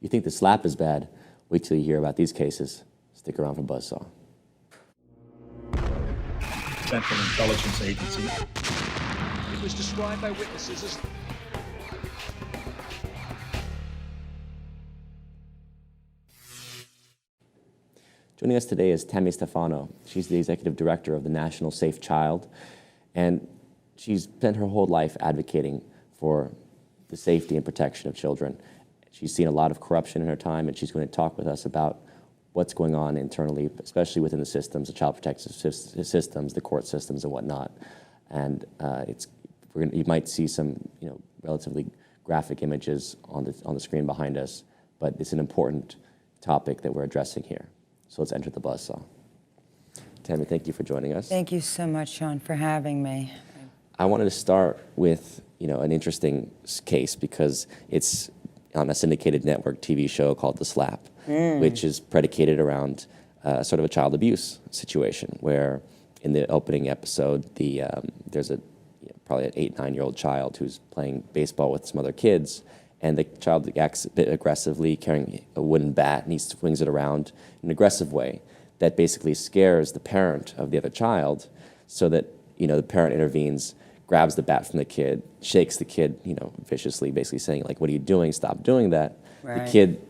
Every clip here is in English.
You think the slap is bad? Wait till you hear about these cases. Stick around for Buzzsaw. Central Intelligence Agency. It was described by witnesses as... Joining us today is Tammi Stefano. She's the executive director of the National Safe Child, and she's spent her whole life advocating for the safety and protection of children. She's seen a lot of corruption in her time, and she's going to talk with us about what's going on internally, especially within the systems, the child protective systems, the court systems, and whatnot. And you might see some, relatively graphic images on the screen behind us, but it's an important topic that we're addressing here. So let's enter the buzzsaw. Tammi, thank you for joining us. Thank you so much, Sean, for having me. I wanted to start with, an interesting case because it's on a syndicated network TV show called The Slap, which is predicated around sort of a child abuse situation where in the opening episode, there's probably an 8-9-year-old child who's playing baseball with some other kids, and the child acts a bit aggressively, carrying a wooden bat, and he swings it around in an aggressive way that basically scares the parent of the other child so that, the parent intervenes, grabs the bat from the kid, shakes the kid, viciously, basically saying, like, what are you doing? Stop doing that. Right. The kid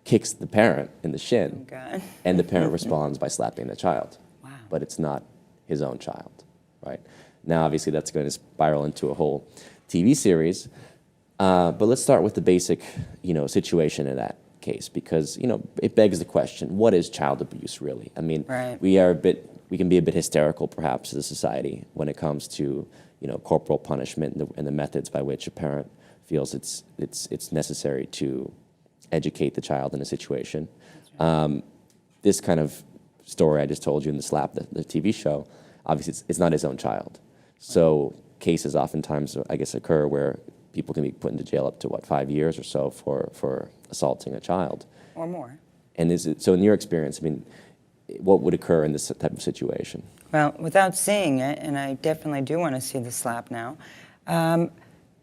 kicks the parent in the shin, God. and the parent responds by slapping the child. Wow. But it's not his own child, right? Now, obviously, that's going to spiral into a whole TV series. But let's start with the basic, situation in that case, because, it begs the question, what is child abuse really? I mean, right. we can be a bit hysterical, perhaps, as a society when it comes to, corporal punishment and the methods by which a parent feels it's necessary to educate the child in a situation. Right. This kind of story I just told you in The Slap, the TV show, obviously it's not his own child. So cases oftentimes, I guess, occur where people can be put into jail up to, 5 years or so for assaulting a child. Or more. And so in your experience, I mean, what would occur in this type of situation? Well, without seeing it, and I definitely do want to see The Slap now,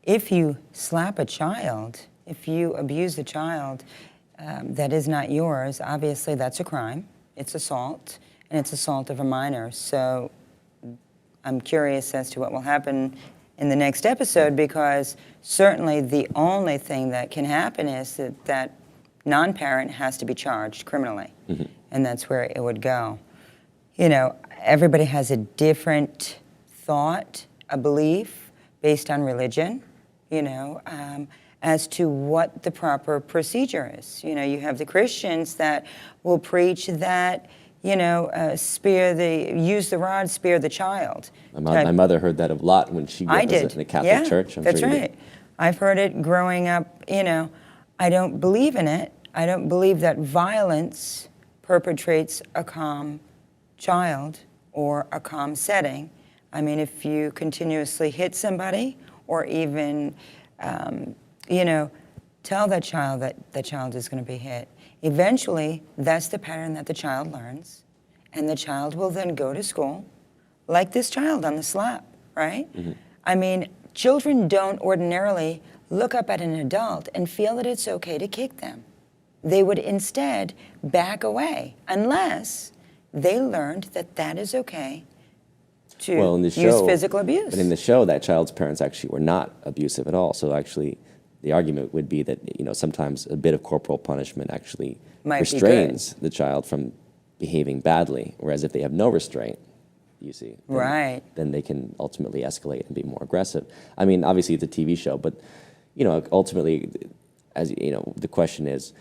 if you slap a child, if you abuse a child that is not yours, obviously that's a crime. It's assault, and it's assault of a minor. So I'm curious as to what will happen in the next episode, because certainly the only thing that can happen is that non-parent has to be charged criminally, and that's where it would go. Everybody has a different thought, a belief based on religion, as to what the proper procedure is. You have the Christians that will preach that, use the rod, spare the child. My mother heard that a lot when she was in the Catholic Church. That's right. I've heard it growing up. I don't believe in it. I don't believe that violence perpetrates a calm child or a calm setting. I mean, if you continuously hit somebody or even, tell that child that the child is going to be hit, eventually that's the pattern that the child learns, and the child will then go to school like this child on The Slap, right? I mean, children don't ordinarily look up at an adult and feel that it's okay to kick them. They would instead back away unless they learned that that is okay to use physical abuse. But in the show, that child's parents actually were not abusive at all. So actually, the argument would be that, sometimes a bit of corporal punishment actually restrains the child from behaving badly, whereas if they have no restraint, you see, then they can ultimately escalate and be more aggressive. I mean, obviously it's a TV show, but, ultimately, as the question is,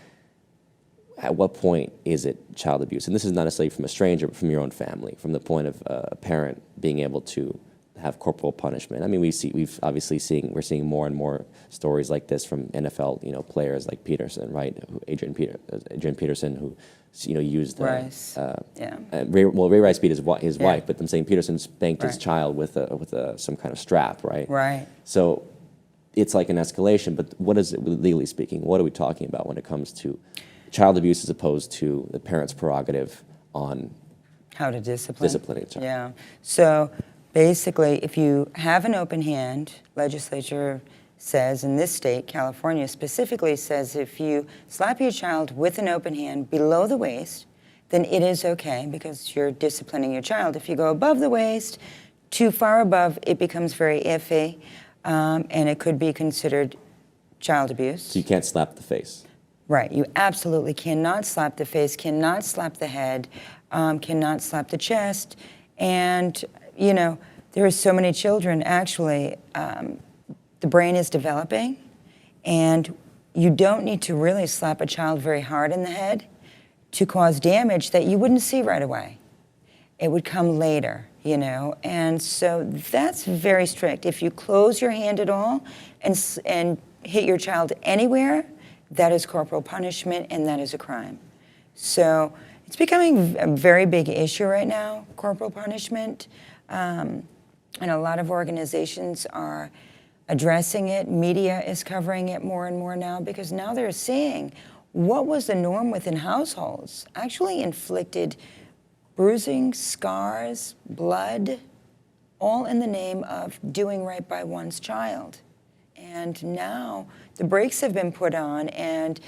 at what point is it child abuse? And this is not necessarily from a stranger, but from your own family, from the point of a parent being able to have corporal punishment. I mean, we're seeing more and more stories like this from NFL, players like Peterson, right? Adrian Peterson, who, used Rice. Ray Rice beat his wife, but I'm saying Peterson spanked his child with some kind of strap, right? Right. So it's like an escalation. But what is it, legally speaking? What are we talking about when it comes to child abuse as opposed to the parent's prerogative on how to disciplining a child? Yeah. So basically, if you have an open hand, legislature says, in this state, California specifically says, if you slap your child with an open hand below the waist, then it is okay because you're disciplining your child. If you go above the waist, too far above, it becomes very iffy, and it could be considered child abuse. So you can't slap the face. Right, you absolutely cannot slap the face, cannot slap the head, cannot slap the chest. And, you know, there are so many children, actually, the brain is developing, and you don't need to really slap a child very hard in the head to cause damage that you wouldn't see right away. It would come later, you know, and so that's very strict. If you close your hand at all and hit your child anywhere, that is corporal punishment, and that is a crime. So it's becoming a very big issue right now, corporal punishment, and a lot of organizations are addressing it. Media is covering it more and more now because now they're seeing what was the norm within households. Actually inflicted bruising, scars, blood, all in the name of doing right by one's child. And now the brakes have been put on, and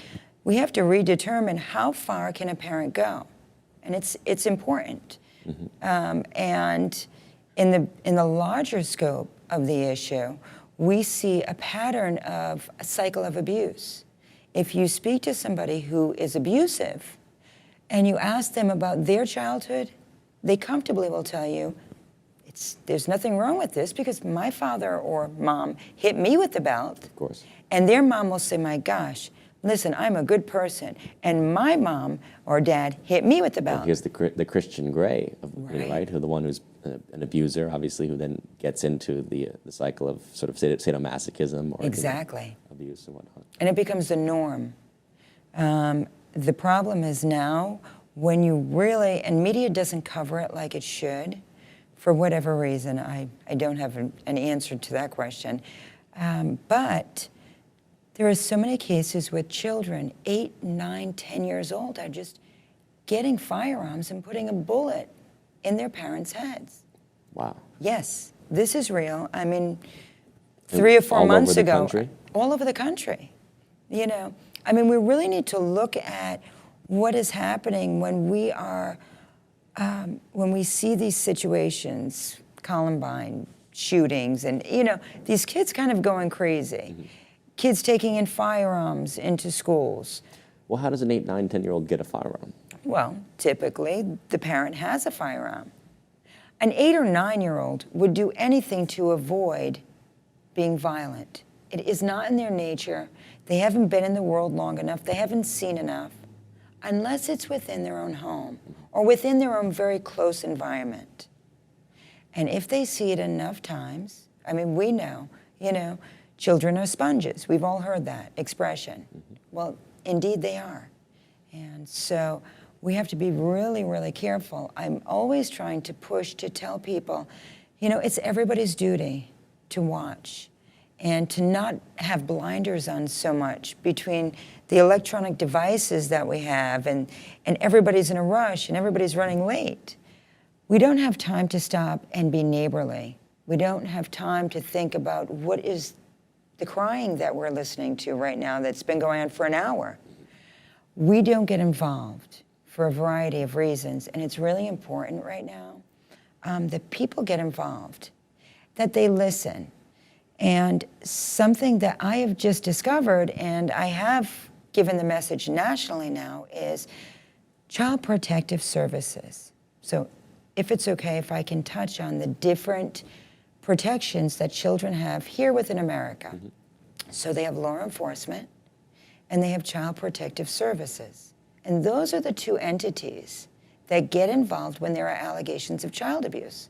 we have to redetermine how far can a parent go, and it's important. And in the larger scope of the issue, we see a pattern of a cycle of abuse. If you speak to somebody who is abusive and you ask them about their childhood, they comfortably will tell you, there's nothing wrong with this because my father or mom hit me with the belt. Of course. And their mom will say, my gosh, listen, I'm a good person. And my mom or dad hit me with the belt. Well, here's the Christian Grey, Right. right? Who the one who's an abuser, obviously, who then gets into the cycle of sort of sadomasochism or Exactly. abuse and whatnot. And it becomes the norm. The problem is now when you really, and media doesn't cover it like it should, for whatever reason. I don't have an answer to that question. But there are so many cases with children, 8, 9, 10 years old, are just getting firearms and putting a bullet in their parents' heads. Wow. Yes, this is real. I mean, 3 or 4 months ago, all over the country? All over the country. You know, I mean, we really need to look at what is happening when we are, when we see these situations, Columbine shootings, and you know, these kids kind of going crazy. Kids taking in firearms into schools. Well, how does an 8, 9, 10-year-old get a firearm? Well, typically, the parent has a firearm. An 8 or 9-year-old would do anything to avoid being violent. It is not in their nature. They haven't been in the world long enough. They haven't seen enough, unless it's within their own home or within their own very close environment. And if they see it enough times, I mean, we know, you know, children are sponges. We've all heard that expression. Well, indeed they are. And so we have to be really, really careful. I'm always trying to push to tell people, you know, it's everybody's duty to watch and to not have blinders on so much between the electronic devices that we have and everybody's in a rush and everybody's running late. We don't have time to stop and be neighborly. We don't have time to think about what is the crying that we're listening to right now that's been going on for an hour. We don't get involved for a variety of reasons, and it's really important right now that people get involved, that they listen. And something that I have just discovered, and I have given the message nationally now, is Child Protective Services. So if it's okay, if I can touch on the different protections that children have here within America. So they have law enforcement and they have Child Protective Services. And those are the two entities that get involved when there are allegations of child abuse.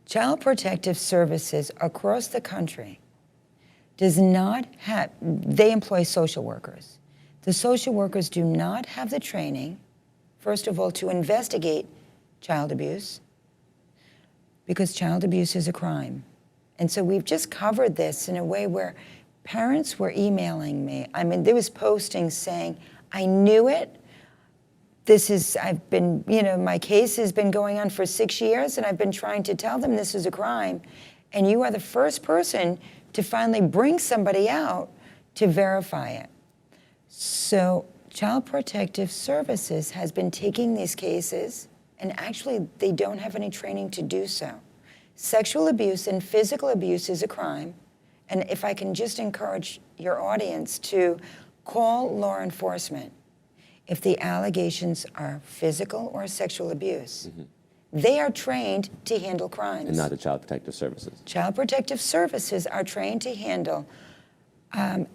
Child Protective Services across the country does not have, they employ social workers. The social workers do not have the training, first of all, to investigate child abuse, because child abuse is a crime. And so we've just covered this in a way where parents were emailing me. I mean, there was postings saying, I knew it. I've been, you know, my case has been going on for 6 years and I've been trying to tell them this is a crime. And you are the first person to finally bring somebody out to verify it. So Child Protective Services has been taking these cases, and actually they don't have any training to do so. Sexual abuse and physical abuse is a crime, and if I can just encourage your audience to call law enforcement if the allegations are physical or sexual abuse. They are trained to handle crimes. And not the Child Protective Services. Child Protective Services are trained to handle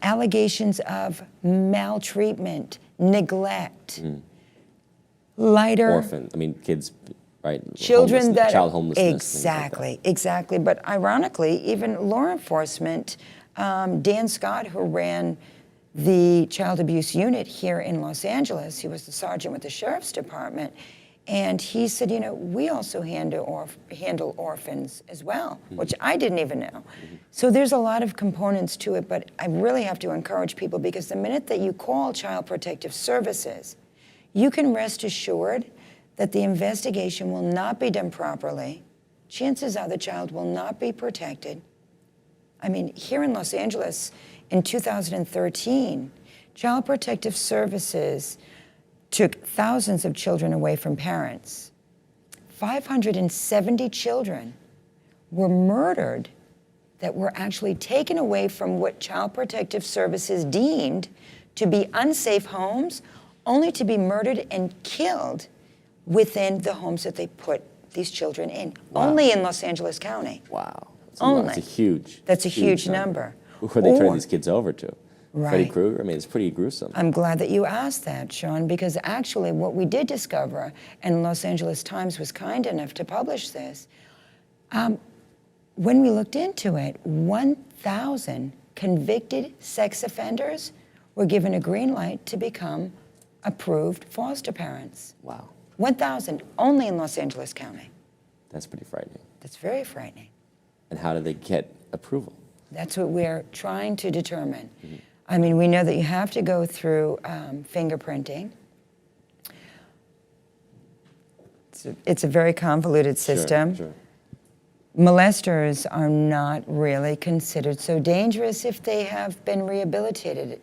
allegations of maltreatment, neglect, lighter... Orphan, I mean, kids, right? Children that... Child homelessness. Exactly, exactly. But ironically, even law enforcement, Dan Scott, who ran the child abuse unit here in Los Angeles, he was the sergeant with the sheriff's department, and he said, you know, we also handle orphans as well, which I didn't even know. So there's a lot of components to it, but I really have to encourage people, because the minute that you call Child Protective Services, you can rest assured that the investigation will not be done properly. Chances are the child will not be protected. I mean, here in Los Angeles, in 2013, Child Protective Services took thousands of children away from parents. 570 children were murdered that were actually taken away from what Child Protective Services deemed to be unsafe homes, only to be murdered and killed within the homes that they put these children in. Wow. Only in Los Angeles County. Wow. Only. That's a huge... That's a huge number. Who are they turning these kids over to? Right. Freddy Krueger? I mean, it's pretty gruesome. I'm glad that you asked that, Sean, because actually what we did discover, and Los Angeles Times was kind enough to publish this, when we looked into it, 1,000 convicted sex offenders were given a green light to become approved foster parents. Wow. 1,000 only in Los Angeles County. That's pretty frightening. That's very frightening. And how do they get approval? That's what we're trying to determine. I mean, we know that you have to go through fingerprinting. It's a very convoluted system. Sure. Molesters are not really considered so dangerous if they have been rehabilitated.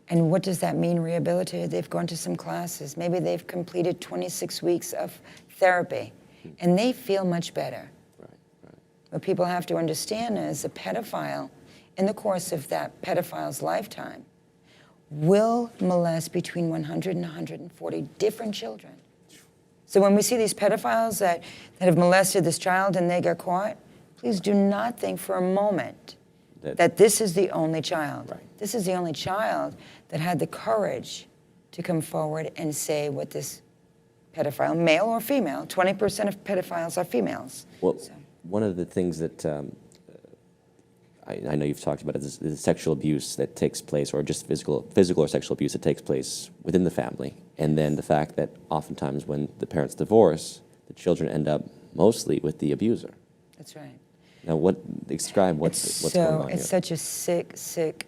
And what does that mean, rehabilitated? They've gone to some classes. Maybe they've completed 26 weeks of therapy, and they feel much better. What people have to understand is a pedophile, in the course of that pedophile's lifetime, will molest between 100 and 140 different children. So when we see these pedophiles that have molested this child and they get caught, please do not think for a moment that this is the only child. Right. This is the only child that had the courage to come forward and say what this pedophile, male or female, 20% of pedophiles are females. Well, one of the things that I know you've talked about is the sexual abuse that takes place, or just physical or sexual abuse that takes place within the family. And then the fact that oftentimes when the parents divorce, the children end up mostly with the abuser. That's right. Now, describe what's going on here. It's such a sick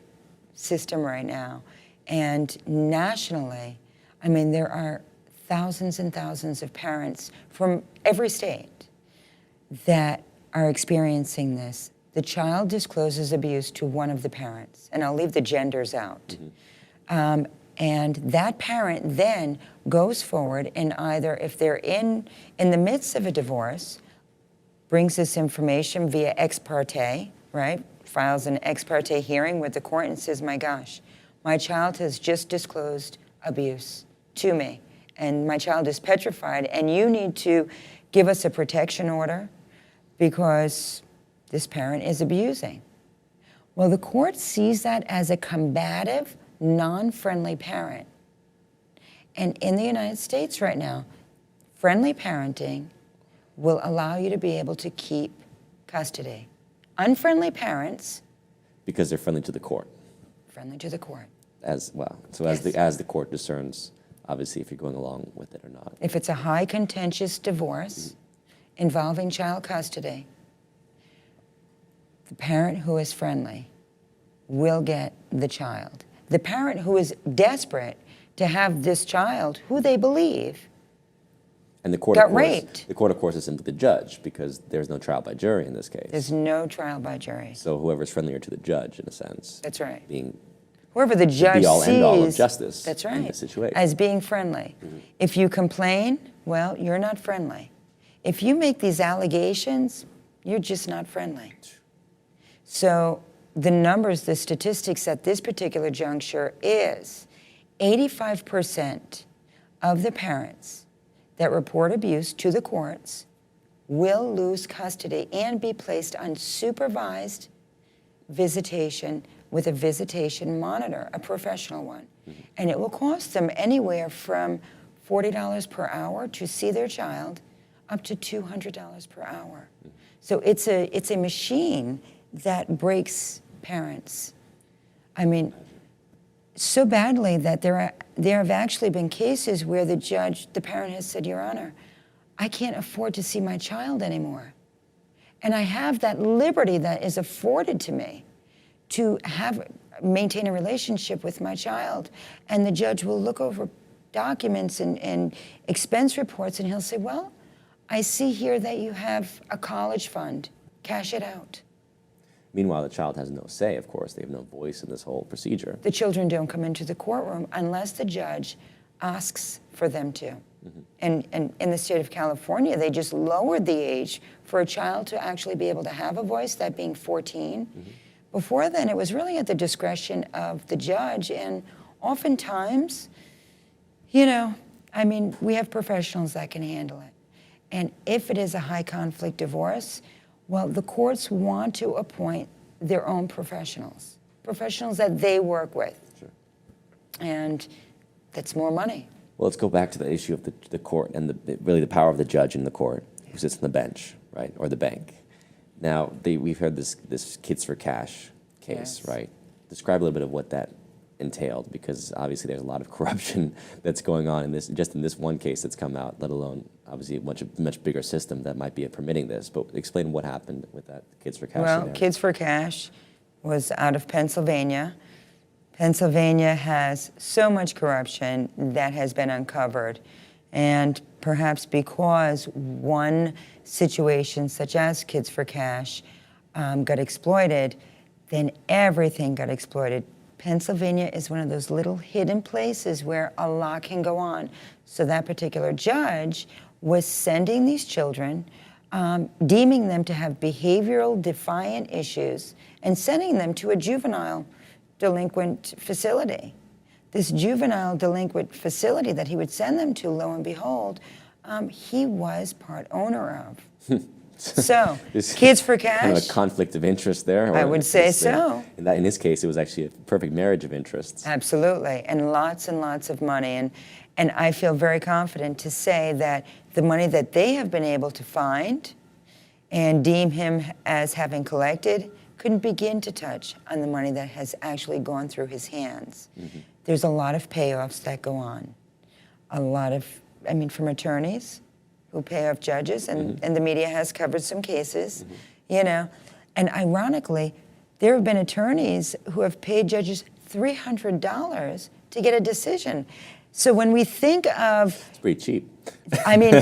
system right now. And nationally, I mean, there are thousands and thousands of parents from every state that are experiencing this. The child discloses abuse to one of the parents, and I'll leave the genders out. And that parent then goes forward and either, if they're in the midst of a divorce, brings this information via ex parte, right? Files an ex parte hearing with the court and says, my gosh, my child has just disclosed abuse to me, and my child is petrified, and you need to give us a protection order because this parent is abusing. Well, the court sees that as a combative, non-friendly parent. And in the United States right now, friendly parenting will allow you to be able to keep custody. Unfriendly parents... Because they're friendly to the court. Friendly to the court. As well. So Yes. as the court discerns, obviously, if you're going along with it or not. If it's a high contentious divorce involving child custody, the parent who is friendly will get the child. The parent who is desperate to have this child, who they believe And the court, got of course, raped. The court, of course, is simply the judge because there's no trial by jury in this case. There's no trial by jury. So whoever's friendlier to the judge, in a sense. That's right. Being Whoever the judge be-all, sees, end-all of justice that's in right, this situation. as being friendly. If you complain, well, you're not friendly. If you make these allegations, you're just not friendly. So the numbers, the statistics at this particular juncture is 85% of the parents that report abuse to the courts will lose custody and be placed on supervised visitation with a visitation monitor, a professional one. And it will cost them anywhere from $40 per hour to see their child up to $200 per hour. So it's a machine that breaks parents. I mean, so badly that there have actually been cases where the parent has said, Your Honor, I can't afford to see my child anymore. And I have that liberty that is afforded to me to maintain a relationship with my child. And the judge will look over documents and expense reports, and he'll say, well, I see here that you have a college fund. Cash it out. Meanwhile, the child has no say, of course. They have no voice in this whole procedure. The children don't come into the courtroom unless the judge asks for them to. And in the state of California, they just lowered the age for a child to actually be able to have a voice, that being 14. Before then, it was really at the discretion of the judge, and oftentimes, you know, I mean, we have professionals that can handle it. And if it is a high conflict divorce, well, the courts want to appoint their own professionals that they work with. Sure. And that's more money. Well, let's go back to the issue of the court and really the power of the judge in the court who sits on the bench, right, or the bank. Now, we've heard this Kids for Cash case, Yes. right? Describe a little bit of what that entailed, because obviously there's a lot of corruption that's going on in this one case that's come out, let alone obviously a much bigger system that might be permitting this. But explain what happened with that Kids for Cash. Well, Kids for Cash was out of Pennsylvania. Pennsylvania has so much corruption that has been uncovered. And perhaps because one situation, such as Kids for Cash, got exploited, then everything got exploited. Pennsylvania is one of those little hidden places where a lot can go on. So that particular judge was sending these children, deeming them to have behavioral defiant issues, and sending them to a juvenile delinquent facility. This juvenile delinquent facility that he would send them to, lo and behold, he was part owner of. So, Kids for Cash. Kind of a conflict of interest there. I would say so. In his case, it was actually a perfect marriage of interests. Absolutely, and lots of money. And I feel very confident to say that the money that they have been able to find and deem him as having collected couldn't begin to touch on the money that has actually gone through his hands. There's a lot of payoffs that go on. A lot of, I mean, from attorneys who pay off judges, and the media has covered some cases, you know. And ironically, there have been attorneys who have paid judges $300 to get a decision. So when we think of... It's pretty cheap. I mean,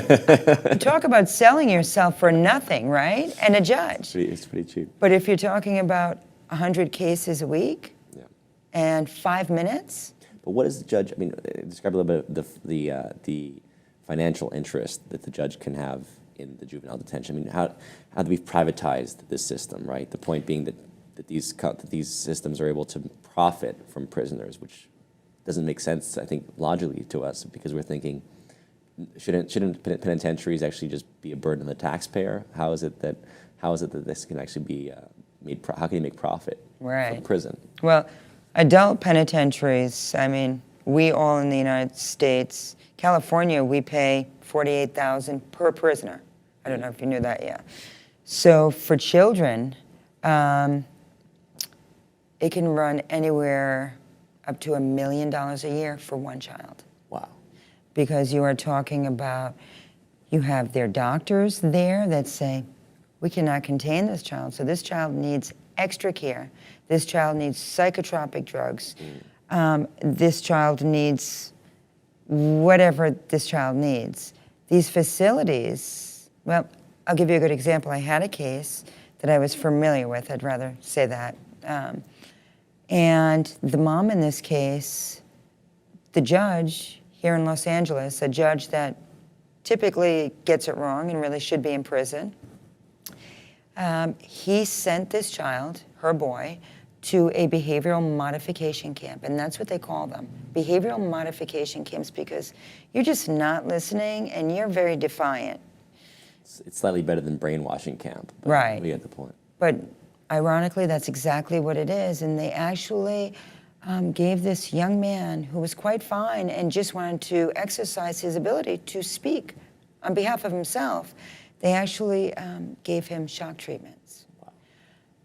talk about selling yourself for nothing, right? And a judge. It's pretty cheap. But if you're talking about 100 cases a week, Yeah. and 5 minutes... But what is the judge, I mean, describe a little bit of the financial interest that the judge can have in the juvenile detention. I mean, how do we privatize this system, right? The point being that these systems are able to profit from prisoners, which doesn't make sense, I think, logically to us, because we're thinking, shouldn't penitentiaries actually just be a burden on the taxpayer? How is it that this can actually be how can you make profit from prison? Well, adult penitentiaries, I mean, we all in the United States, California, we pay $48,000 per prisoner. I don't know if you knew that yet. So for children, it can run anywhere up to $1 million a year for one child. Wow. Because you are talking about, you have their doctors there that say, we cannot contain this child, so this child needs extra care. This child needs psychotropic drugs. This child needs whatever this child needs. these facilities, well, I'll give you a good example. I had a case that I was familiar with, I'd rather say that. And the mom in this case, the judge here in Los Angeles, a judge that typically gets it wrong and really should be in prison, he sent this child, her boy, to a behavioral modification camp, and that's what they call them, behavioral modification camps, because you're just not listening and you're very defiant. It's slightly better than brainwashing camp. Right. We get the point. But ironically, that's exactly what it is, and they actually gave this young man who was quite fine and just wanted to exercise his ability to speak on behalf of himself, they actually gave him shock treatments. Wow.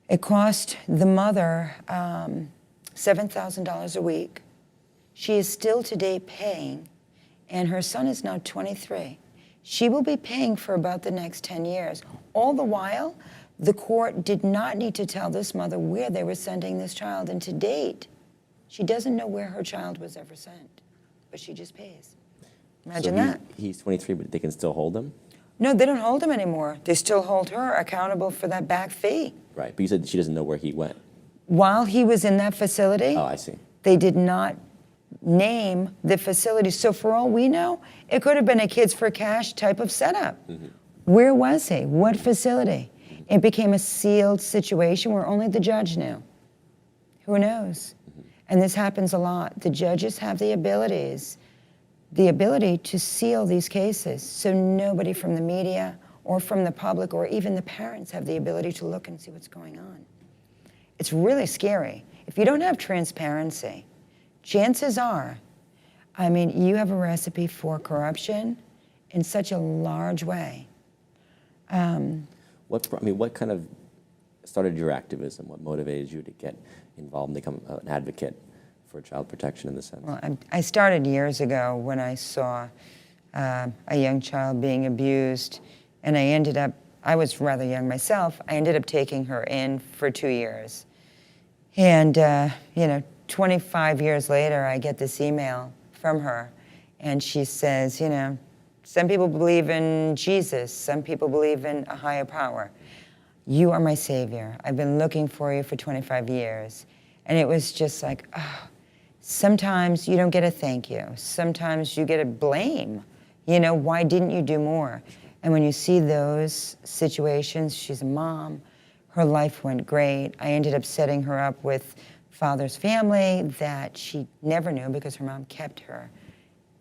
It cost the mother $7,000 a week. She is still today paying, and her son is now 23. She will be paying for about the next 10 years. All the while, the court did not need to tell this mother where they were sending this child, and to date, she doesn't know where her child was ever sent, but she just pays. Imagine that. He's 23, but they can still hold him? No, they don't hold him anymore. They still hold her accountable for that back fee. Right, but you said she doesn't know where he went. While he was in that facility, oh, I see. They did not name the facility. So for all we know, it could have been a Kids for Cash type of setup. Mm-hmm. Where was he? What facility? Mm-hmm. It became a sealed situation where only the judge knew. Who knows? Mm-hmm. And this happens a lot. The judges have the ability to seal these cases, so nobody from the media or from the public or even the parents have the ability to look and see what's going on. It's really scary. If you don't have transparency, chances are, I mean, you have a recipe for corruption in such a large way. What kind of started your activism? What motivated you to get involved and become an advocate for child protection in the sense? Well, I started years ago when I saw a young child being abused, and I was rather young myself, I ended up taking her in for 2 years. And, 25 years later, I get this email from her, and she says, some people believe in Jesus, some people believe in a higher power. You are my savior. I've been looking for you for 25 years. And it was just like, oh, sometimes you don't get a thank you. Sometimes you get a blame. Why didn't you do more? And when you see those situations, she's a mom, her life went great. I ended up setting her up with father's family that she never knew because her mom kept her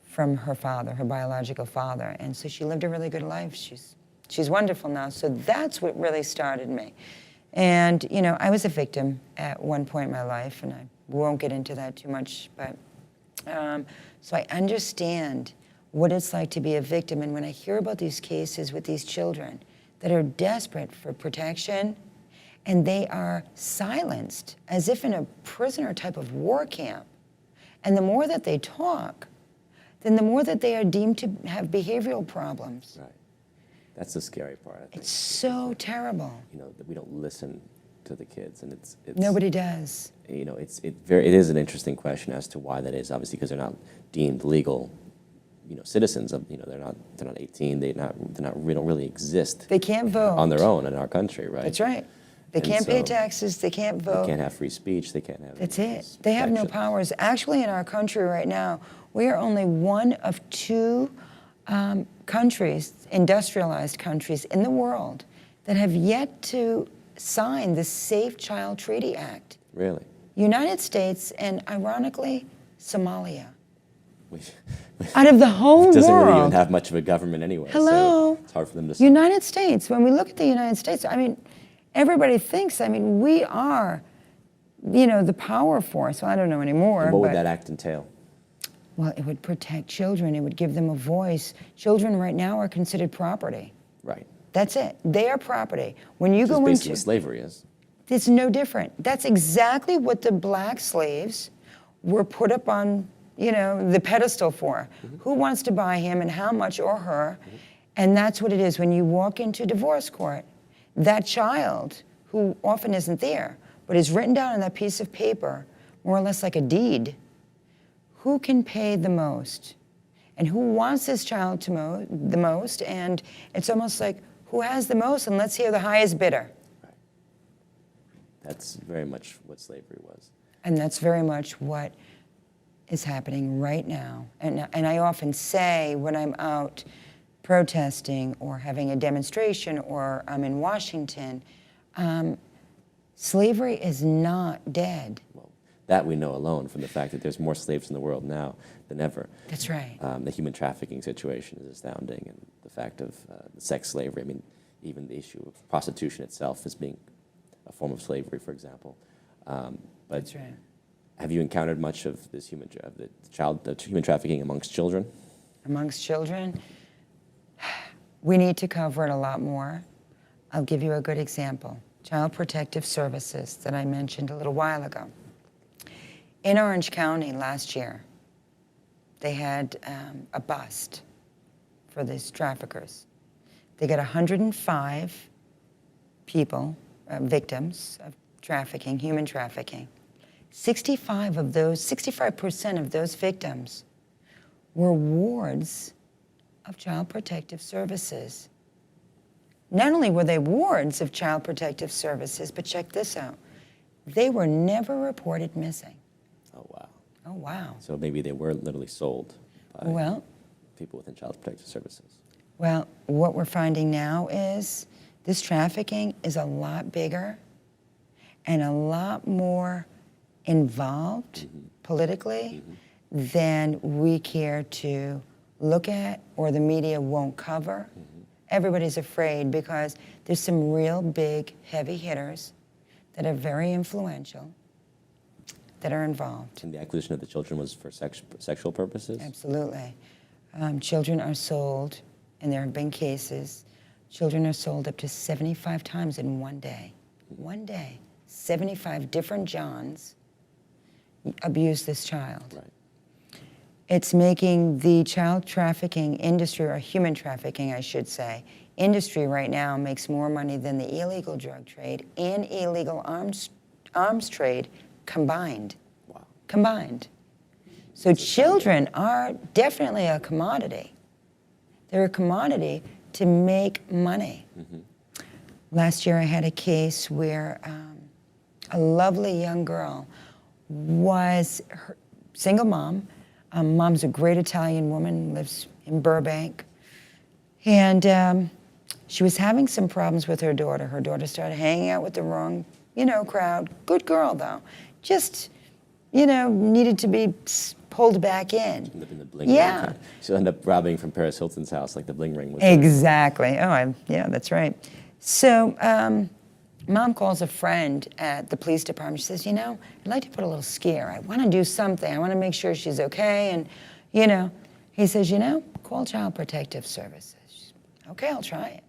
from her father, her biological father. And so she lived a really good life. She's wonderful now. So that's what really started me. And, I was a victim at one point in my life, and I won't get into that too much, but so I understand what it's like to be a victim. And when I hear about these cases with these children that are desperate for protection, and they are silenced as if in a prisoner type of war camp, and the more that they talk, then the more that they are deemed to have behavioral problems. Right. That's the scary part, I think. It's so terrible. That we don't listen to the kids, and it's nobody does. It is an interesting question as to why that is. Obviously, because they're not deemed legal, citizens of. They're not 18. They don't really exist. They can't vote on their own in our country, right? That's right. They can't pay taxes. They can't vote. They can't have free speech. They can't have. That's it. They have no powers. Actually, in our country right now, we are only one of 2 countries, industrialized countries in the world, that have yet to sign the Safe Child Treaty Act. Really? United States and, ironically, Somalia. Out of the whole world. It doesn't really even have much of a government anyway. Hello. So it's hard for them to. United States. When we look at the United States, everybody thinks, we are, the power force. Well, I don't know anymore. And what would that act entail? Well, it would protect children. It would give them a voice. Children right now are considered property. Right. That's it. They are property. When you go into... basically what slavery is. It's no different. That's exactly what the black slaves were put up on, the pedestal for. Mm-hmm. Who wants to buy him and how much, or her? Mm-hmm. And that's what it is. When you walk into divorce court, that child, who often isn't there, but is written down on that piece of paper, more or less like a deed, who can pay the most? and who wants this child the most, and it's almost like, who has the most, and let's hear the highest bidder. Right. That's very much what slavery was. And that's very much what is happening right now. And I often say when I'm out protesting or having a demonstration or I'm in Washington, slavery is not dead. Well, that we know alone from the fact that there's more slaves in the world now than ever. That's right. The human trafficking situation is astounding, and the fact of the sex slavery. I mean, even the issue of prostitution itself as being a form of slavery, for example. But That's right. have you encountered much of this human trafficking amongst children? Amongst children, we need to cover it a lot more. I'll give you a good example. Child Protective Services that I mentioned a little while ago. In Orange County last year, they had a bust for these traffickers. They got 105 people, victims of trafficking, human trafficking. 65% of those victims were wards of Child Protective Services. Not only were they wards of Child Protective Services, but check this out, they were never reported missing. Oh, wow. Oh, wow. So maybe they were literally sold by people within Child Protective Services. Well, what we're finding now is this trafficking is a lot bigger and a lot more involved politically than we care to look at or the media won't cover. Everybody's afraid because there's some real big heavy hitters that are very influential that are involved. And the acquisition of the children was for sexual purposes? Absolutely. Children are sold, and there have been cases, children are sold up to 75 times in one day. One day, 75 different Johns abuse this child. Right. It's making the child trafficking industry, or human trafficking, I should say, industry right now makes more money than the illegal drug trade and illegal arms trade combined. Wow. Combined. So children are definitely a commodity. They're a commodity to make money. Last year I had a case where a lovely young girl was single mom. Mom's a great Italian woman, lives in Burbank. And she was having some problems with her daughter. Her daughter started hanging out with the wrong, crowd. Good girl, though. Just, needed to be pulled back in. In the bling Yeah. ring. She'll end up robbing from Paris Hilton's house, like the bling ring was. Exactly. Yeah, that's right. So mom calls a friend at the police department. She says, I'd like to put a little scare. I want to do something. I want to make sure she's okay. And, he says, call Child Protective Services. She said, okay, I'll try it.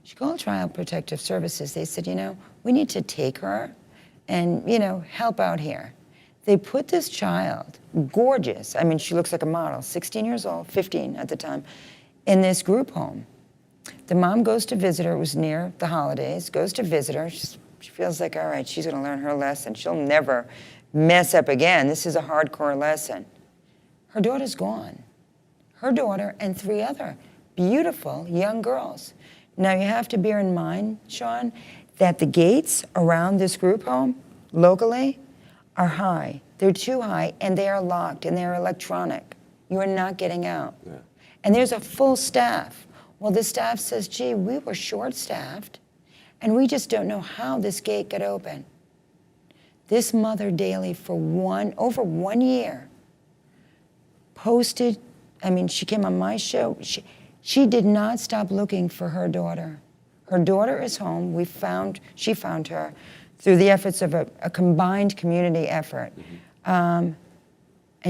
She called Child Protective Services. They said, we need to take her and, help out here. They put this child, gorgeous, I mean, she looks like a model, 16 years old, 15 at the time, in this group home. The mom goes to visit her. It was near the holidays, goes to visit her. She feels like, all right, she's going to learn her lesson. She'll never mess up again. This is a hardcore lesson. Her daughter's gone. Her daughter and 3 other beautiful young girls. Now, you have to bear in mind, Sean, that the gates around this group home, locally, are high. They're too high, and they are locked, and they're electronic. You are not getting out. Yeah. And there's a full staff. Well, the staff says, gee, we were short-staffed, and we just don't know how this gate got open. This mother daily for over 1 year posted, she came on my show, she did not stop looking for her daughter. Her daughter is home. She found her through the efforts of a combined community effort. And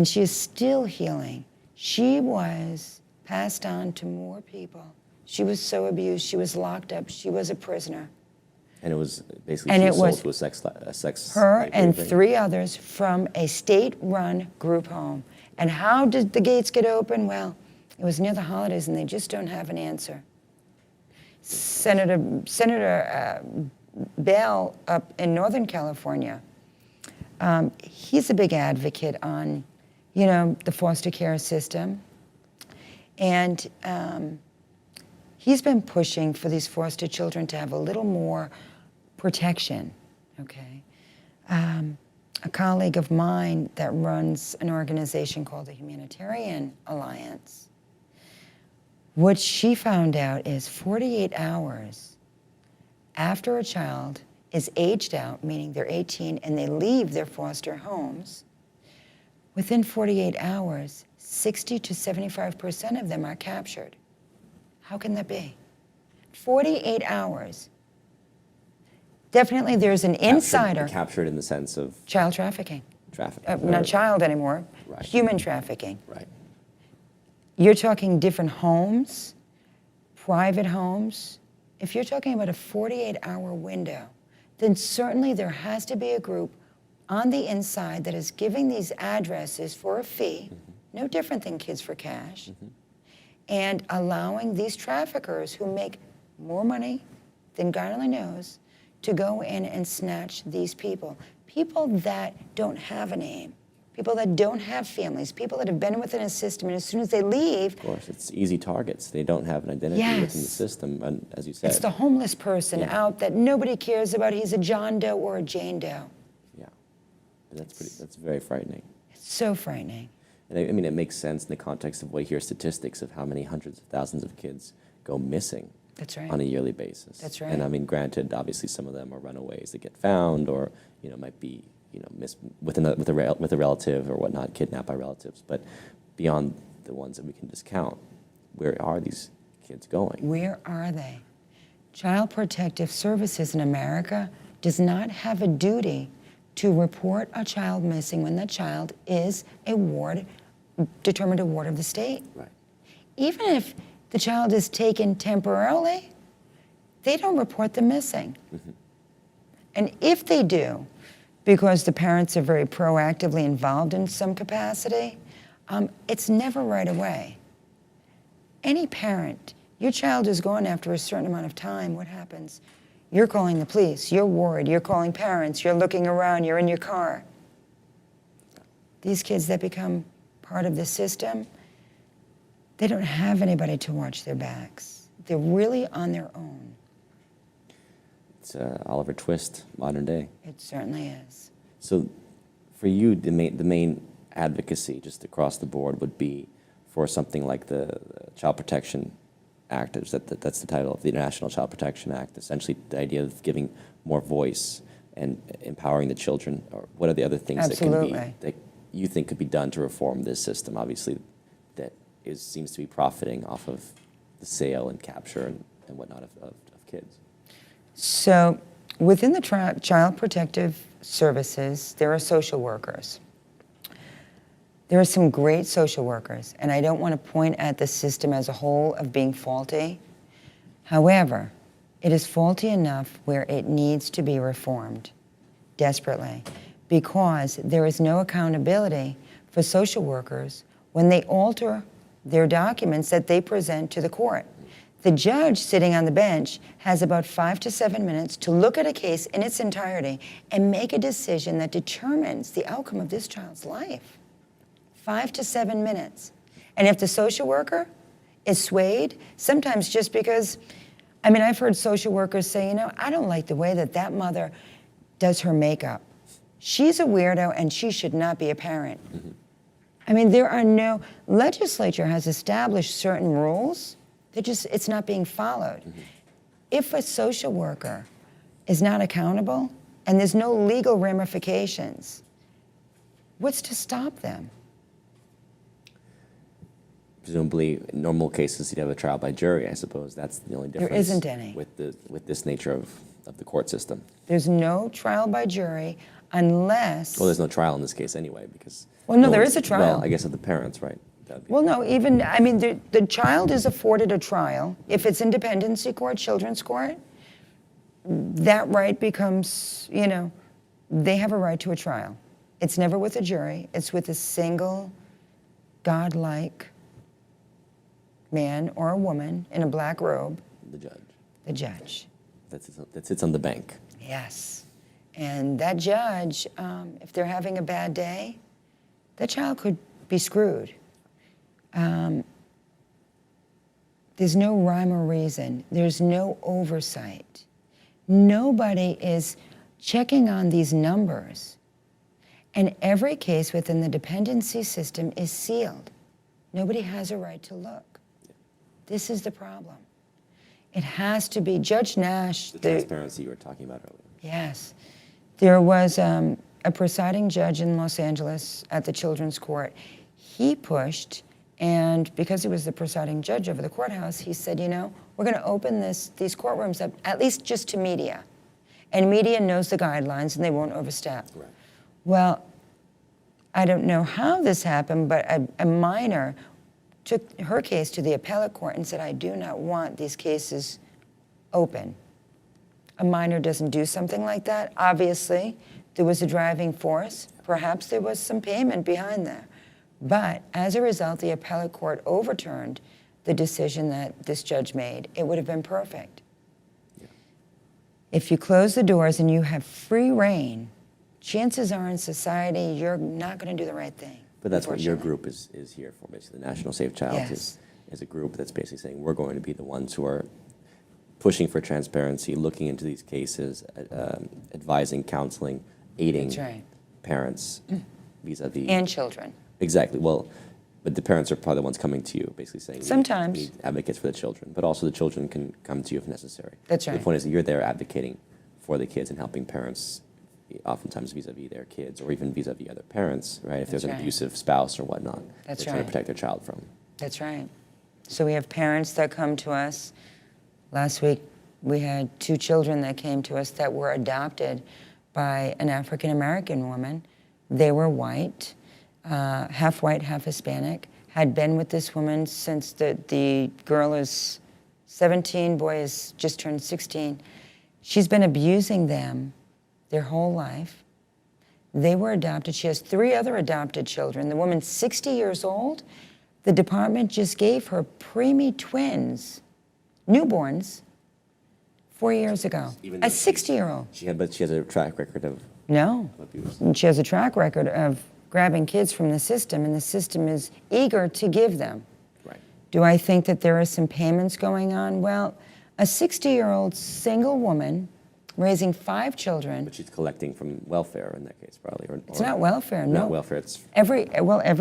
she is still healing. She was passed on to more people. She was so abused. She was locked up. She was a prisoner. And it was basically she was sold to a sex her and ring. 3 others from a state-run group home. And how did the gates get open? Well, it was near the holidays, and they just don't have an answer. Senator Bell up in Northern California, he's a big advocate on, the foster care system. And he's been pushing for these foster children to have a little more protection, okay? A colleague of mine that runs an organization called the Humanitarian Alliance, what she found out is 48 hours after a child is aged out, meaning they're 18 and they leave their foster homes, within 48 hours, 60 to 75% of them are captured. How can that be? 48 hours. Definitely there's an insider. Captured in the sense of? Child trafficking. Trafficking. Not child anymore, Right. Human trafficking. Right. You're talking different homes, private homes. If you're talking about a 48-hour window, then certainly there has to be a group on the inside that is giving these addresses for a fee, no different than Kids for Cash, and allowing these traffickers who make more money than God only knows to go in and snatch these people. People that don't have a name, people that don't have families, people that have been within a system, and as soon as they leave... Of course, it's easy targets. They don't have an identity within the system, and as you said... It's the homeless person out that nobody cares about. He's a John Doe or a Jane Doe. Yeah, that's very frightening. It's so frightening. And I mean, it makes sense in the context of what we hear statistics of how many hundreds of thousands of kids go missing. That's right. On a yearly basis. That's right. And I mean, granted, obviously some of them are runaways that get found, or might be with a relative or whatnot, kidnapped by relatives. But beyond the ones that we can discount, where are these kids going? Where are they? Child Protective Services in America does not have a duty to report a child missing when that child is determined a ward of the state. Right. Even if the child is taken temporarily, they don't report them missing. And if they do, because the parents are very proactively involved in some capacity, it's never right away. Any parent, your child is gone after a certain amount of time, what happens? You're calling the police, you're worried, you're calling parents, you're looking around, you're in your car. These kids that become part of the system, they don't have anybody to watch their backs. They're really on their own. It's Oliver Twist, modern day. It certainly is. So for you, the main advocacy just across the board would be for something like the Child Protection Act. That's the title of the International Child Protection Act, essentially the idea of giving more voice and empowering the children. Or what are the other things that you think could be done to reform this system? Obviously, that seems to be profiting off of the sale and capture and whatnot of kids. So within the Child Protective Services, there are social workers. There are some great social workers, and I don't want to point at the system as a whole of being faulty. However, it is faulty enough where it needs to be reformed desperately, because there is no accountability for social workers when they alter their documents that they present to the court. The judge sitting on the bench has about 5 to 7 minutes to look at a case in its entirety and make a decision that determines the outcome of this child's life. 5 to 7 minutes. And if the social worker is swayed, sometimes just because, I mean, I've heard social workers say, I don't like the way that mother does her makeup. She's a weirdo and she should not be a parent. I mean, legislature has established certain rules. It's not being followed. If a social worker is not accountable and there's no legal ramifications, what's to stop them? Presumably, in normal cases, you'd have a trial by jury, I suppose. That's the only difference. There isn't any. With this nature of the court system. There's no trial by jury unless... Well, there's no trial in this case anyway, because... Well, no, there is a trial. Well, I guess of the parents, right? Well, no, the child is afforded a trial. If it's in dependency court, children's court, that right becomes, they have a right to a trial. It's never with a jury. It's with a single godlike man or a woman in a black robe. The judge. The judge. That sits on the bank. Yes. And that judge, if they're having a bad day, that child could be screwed. There's no rhyme or reason. There's no oversight. Nobody is checking on these numbers. And every case within the dependency system is sealed. Nobody has a right to look. This is the problem. It has to be. Judge Nash. The transparency you were talking about earlier. Yes. There was a presiding judge in Los Angeles at the Children's Court. He pushed, and because he was the presiding judge over the courthouse, he said, you know, we're going to open these courtrooms up, at least just to media. And media knows the guidelines, and they won't overstep. Right. Well, I don't know how this happened, but a minor took her case to the appellate court and said, I do not want these cases open. A minor doesn't do something like that. Obviously, there was a driving force. Perhaps there was some payment behind there. But as a result, the appellate court overturned the decision that this judge made. It would have been perfect. Yeah. If you close the doors and you have free reign, chances are in society you're not going to do the right thing. But that's what your group is here for, basically. The National Safe Child Yes. is a group that's basically saying we're going to be the ones who are pushing for transparency, looking into these cases, advising, counseling, aiding parents vis-a-vis. And children. Exactly. Well, but the parents are probably the ones coming to you, basically saying Sometimes. we need advocates for the children, but also the children can come to you if necessary. That's right. The point is that you're there advocating for the kids and helping parents, oftentimes vis-a-vis their kids or even vis-a-vis other parents, right? If there's an abusive spouse or whatnot, That's they're trying to protect their child from. That's right. So we have parents that come to us. Last week, we had 2 children that came to us that were adopted by an African-American woman. They were white, half white, half Hispanic, had been with this woman since the girl is 17, boy is just turned 16. She's been abusing them their whole life. They were adopted. She has 3 other adopted children. The woman's 60 years old. The department just gave her preemie twins, newborns, 4 years ago. Even A though 60-year-old. But she has a track record of abuse. And she has a track record of grabbing kids from the system, and the system is eager to give them. Right. Do I think that there are some payments going on? Well, a 60-year-old single woman raising 5 children. But she's collecting from welfare in that case, probably. It's not welfare, no. Not welfare, it's... Every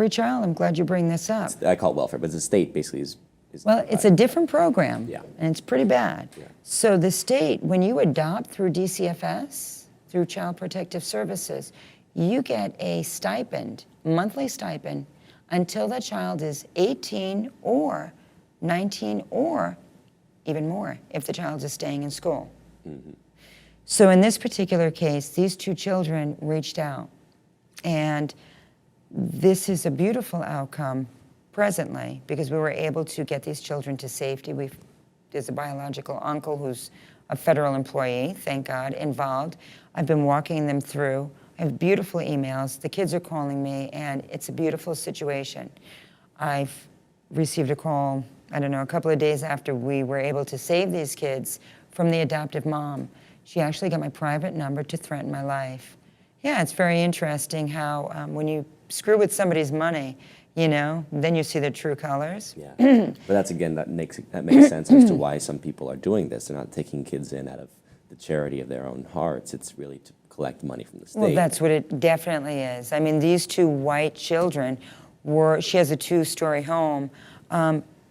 child, I'm glad you bring this up. I call it welfare, but the state basically is well, it's a different program, Yeah. and it's pretty bad. Yeah. So the state, when you adopt through DCFS, through Child Protective Services, you get a stipend, monthly stipend, until that child is 18 or 19 or even more if the child is staying in school. Mm-hmm. So in this particular case, these 2 children reached out, and this is a beautiful outcome presently because we were able to get these children to safety. There's a biological uncle who's a federal employee, thank God, involved. I've been walking them through. I have beautiful emails. The kids are calling me, and it's a beautiful situation. I've received a call, I don't know, a couple of days after we were able to save these kids from the adoptive mom. She actually got my private number to threaten my life. Yeah, it's very interesting how when you screw with somebody's money, you know, then you see their true colors. Yeah, but that's, again, that makes sense as to why some people are doing this. They're not taking kids in out of the charity of their own hearts. It's really to collect money from the state. Well, that's what it definitely is. I mean, these 2 white children she has a 2-story home.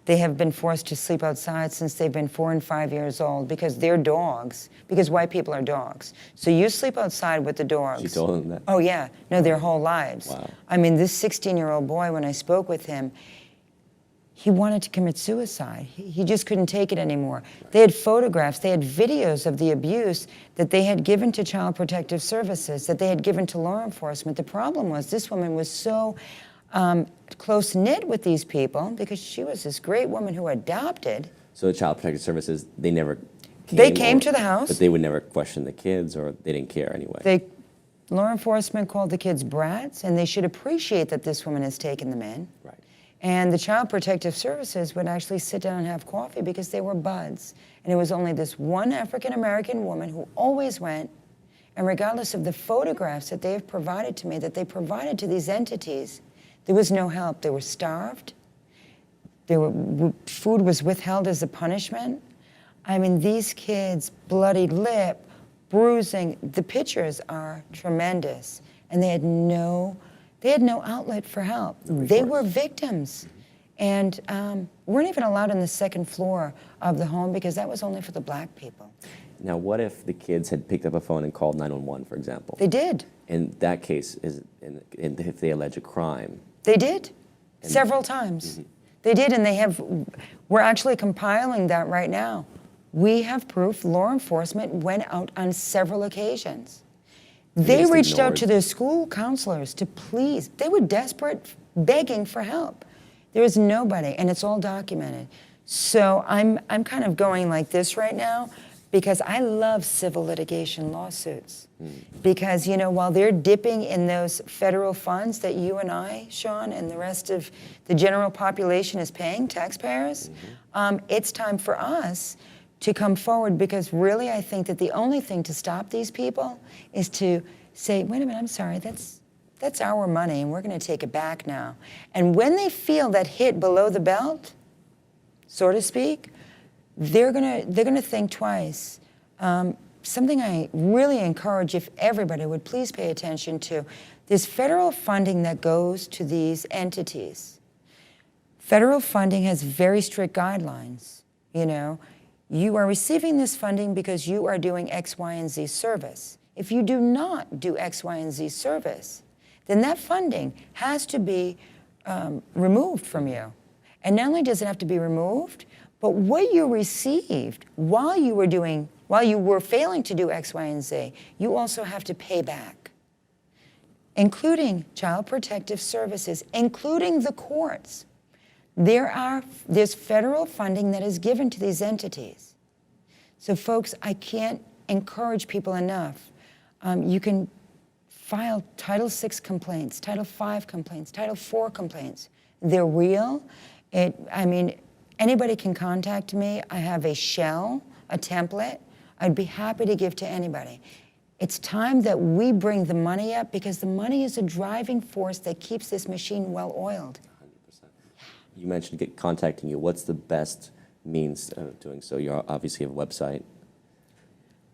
They have been forced to sleep outside since they've been 4 and 5 years old because they're dogs, because white people are dogs. So you sleep outside with the dogs. She told them that? Oh, yeah. No, their whole lives. Wow. I mean, this 16-year-old boy, when I spoke with him, he wanted to commit suicide. He just couldn't take it anymore. They had photographs, they had videos of the abuse that they had given to Child Protective Services, that they had given to law enforcement. The problem was this woman was so close-knit with these people because she was this great woman who adopted. So the Child Protective Services, they never came? They came to the house. But they would never question the kids, or they didn't care anyway? Law enforcement called the kids brats, and they should appreciate that this woman has taken them in. Right. And the Child Protective Services would actually sit down and have coffee because they were buds. And it was only this one African-American woman who always went, and regardless of the photographs that they have provided to me, that they provided to these entities, there was no help. They were starved. Food was withheld as a punishment. I mean, these kids, bloodied lip, bruising, the pictures are tremendous. And they had no outlet for help. They were victims. And weren't even allowed on the second floor of the home because that was only for the black people. Now, what if the kids had picked up a phone and called 911, for example? They did. In that case, if they allege a crime? They did, several times. They did, and we're actually compiling that right now. We have proof law enforcement went out on several occasions. They reached out to their school counselors to please. They were desperate, begging for help. There was nobody, and it's all documented. So I'm kind of going like this right now because I love civil litigation lawsuits. Because, you know, while they're dipping in those federal funds that you and I, Sean, and the rest of the general population is paying, taxpayers, it's time for us to come forward, because really I think that the only thing to stop these people is to say, wait a minute, I'm sorry, that's our money and we're gonna take it back now. And when they feel that hit below the belt, so to speak, they're gonna think twice. Something I really encourage, if everybody would please pay attention to, there's federal funding that goes to these entities. Federal funding has very strict guidelines, you know. You are receiving this funding because you are doing X, Y, and Z service. If you do not do X, Y, and Z service, then that funding has to be removed from you. And not only does it have to be removed, but what you received while you were failing to do X, Y, and Z, you also have to pay back, including child protective services, including the courts. There's federal funding that is given to these entities. So folks, I can't encourage people enough. You can file Title VI complaints, Title V complaints, Title IV complaints. They're real. I mean, anybody can contact me. I have a shell, a template. I'd be happy to give to anybody. It's time that we bring the money up, because the money is a driving force that keeps this machine well-oiled. You mentioned contacting you. What's the best means of doing so? You obviously have a website.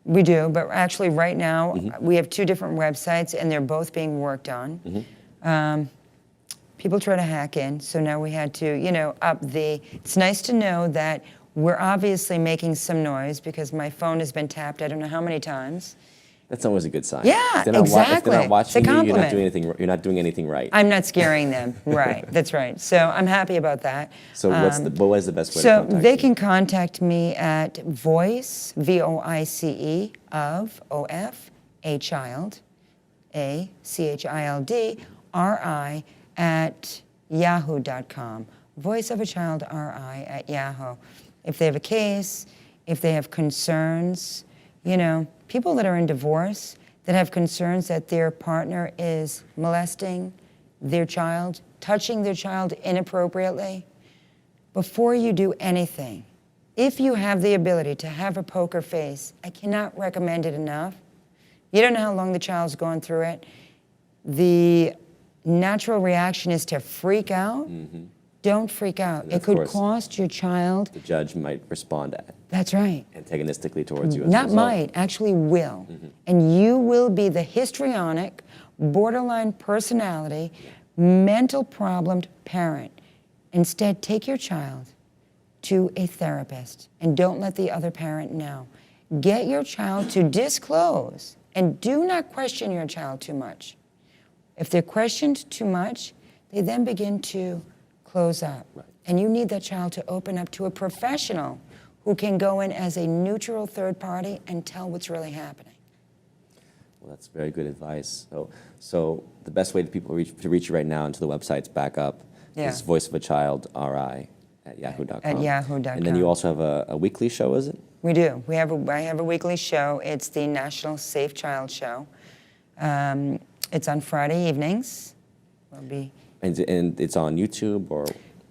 We do, but actually right now we have two different websites and they're both being worked on. People try to hack in, so now we had to, you know, it's nice to know that we're obviously making some noise because my phone has been tapped I don't know how many times. That's always a good sign. Yeah, if they're not exactly. If they're not watching it's a you, compliment. you're not doing anything right. I'm not scaring them. Right, that's right. So I'm happy about that. So what is the best way to so contact they you? can contact me at voice, VOICE, of, OF, a child, ACHILD, RI, at yahoo.com. Voice of a child, RI, at Yahoo. If they have a case, if they have concerns, you know, people that are in divorce that have concerns that their partner is molesting their child, touching their child inappropriately, before you do anything, if you have the ability to have a poker face, I cannot recommend it enough. You don't know how long the child's gone through it. The natural reaction is to freak out. Don't freak out. It could cost your child. The judge might respond That's right. antagonistically towards you as a Not result. might, actually will. And you will be the histrionic, borderline personality, mental problemed parent. Instead, take your child to a therapist and don't let the other parent know. Get your child to disclose and do not question your child too much. If they're questioned too much, they then begin to close up. Right. And you need that child to open up to a professional who can go in as a neutral third party and tell what's really happening. Well, that's very good advice. So the best way to reach you right now until the website's back up is Voice of a Child, RI, at yahoo.com. At yahoo.com. And then you also have a weekly show, is it? We do. I have a weekly show. It's the National Safe Child Show. It's on Friday evenings. And it's on YouTube or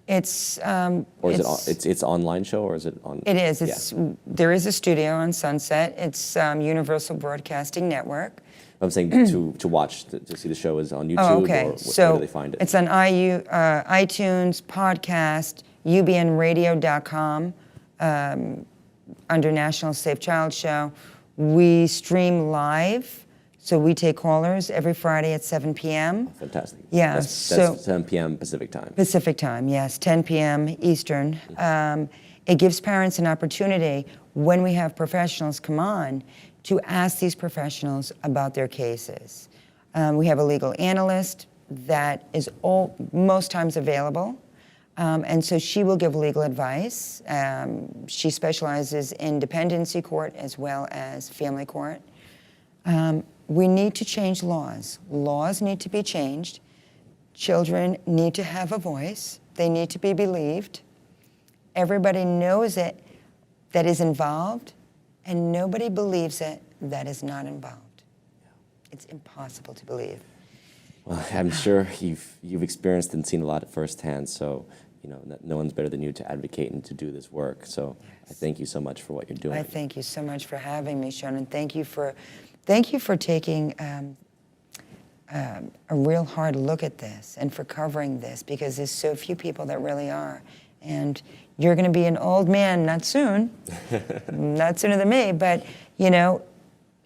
it's it's online show, or is it on? It is. There is a studio on Sunset. It's Universal Broadcasting Network. I'm saying to watch, to see the show is on YouTube, Oh, okay. or So where do they find it? it's on iTunes, podcast, ubnradio.com, under National Safe Child Show. We stream live, so we take callers every Friday at 7 p.m. Fantastic. Yeah, That's so 7 p.m. Pacific time. Pacific time, yes, 10 p.m. Eastern. It gives parents an opportunity when we have professionals come on to ask these professionals about their cases. We have a legal analyst that is most times available, and so she will give legal advice. She specializes in dependency court as well as family court. We need to change laws. Laws need to be changed. Children need to have a voice. They need to be believed. Everybody knows it that is involved, and nobody believes it that is not involved. It's impossible to believe. Well, I'm sure you've experienced and seen a lot firsthand, so no one's better than you to advocate and to do this work. So I thank you so much for what you're doing. I thank you so much for having me, Sean, and thank you for taking a real hard look at this and for covering this, because there's so few people that really are. And you're going to be an old man, not soon, not sooner than me, but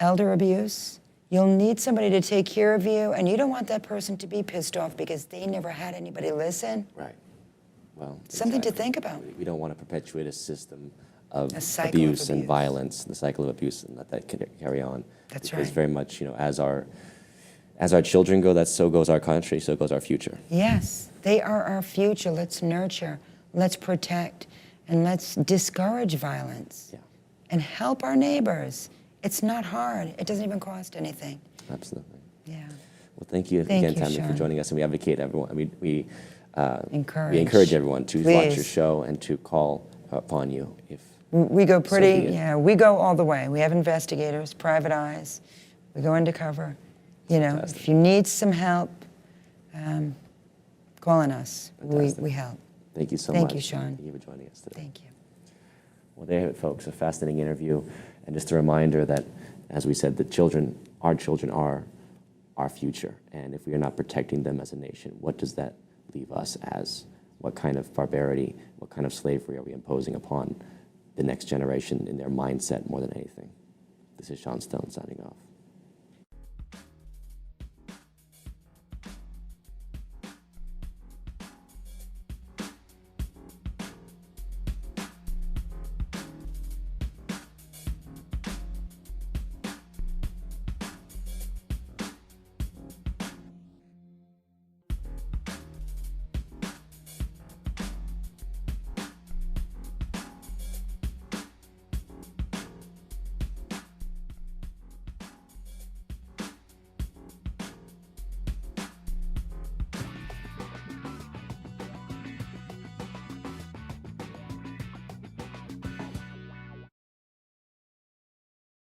elder abuse, you'll need somebody to take care of you, and you don't want that person to be pissed off because they never had anybody listen. Right. Well, something to think about. We don't want to perpetuate a system of abuse and violence, the cycle of abuse, and let that carry on. That's because right. very much, as our children go, so goes our country, so goes our future. Yes, they are our future. Let's nurture, let's protect, and let's discourage violence. Yeah. And help our neighbors. It's not hard. It doesn't even cost anything. Absolutely. Yeah. Well, thank you again, Tammi, for joining us, and we advocate everyone. We encourage everyone to watch your show and to call upon you if we go we go all the way. We have investigators, private eyes. We go undercover. Fantastic. If you need some help, call on us. We help. Thank you so much. Thank you, Sean. Thank you for joining us today. Thank you. Well, there you have it, folks. A fascinating interview, and just a reminder that, as we said, our children are our future, and if we are not protecting them as a nation, what does that leave us as? What kind of barbarity, what kind of slavery are we imposing upon the next generation in their mindset more than anything? This is Sean Stone signing off.